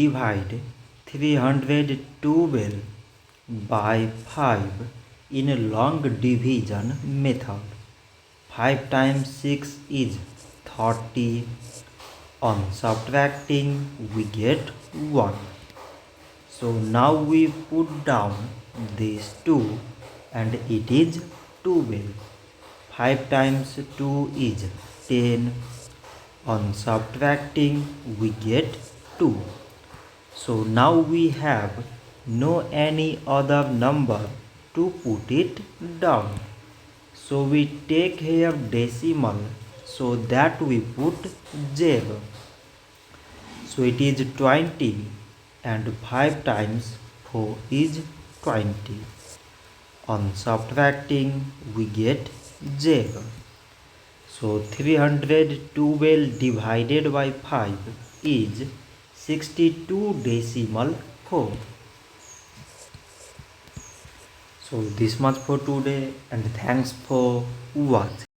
divide 312 by 5 in a long division method. 5 times 6 is 30. On subtracting we get 1. So now we put down these 2 and it is 12. 5 times 2 is 10. On subtracting we get 2. So now we have no any other number to put it down. So we take here decimal, so that we put 0. So it is 20 and 5 times 4 is 20. On subtracting we get 0. So 312 divided by 5 is 62.4. So this much for today and thanks for watching.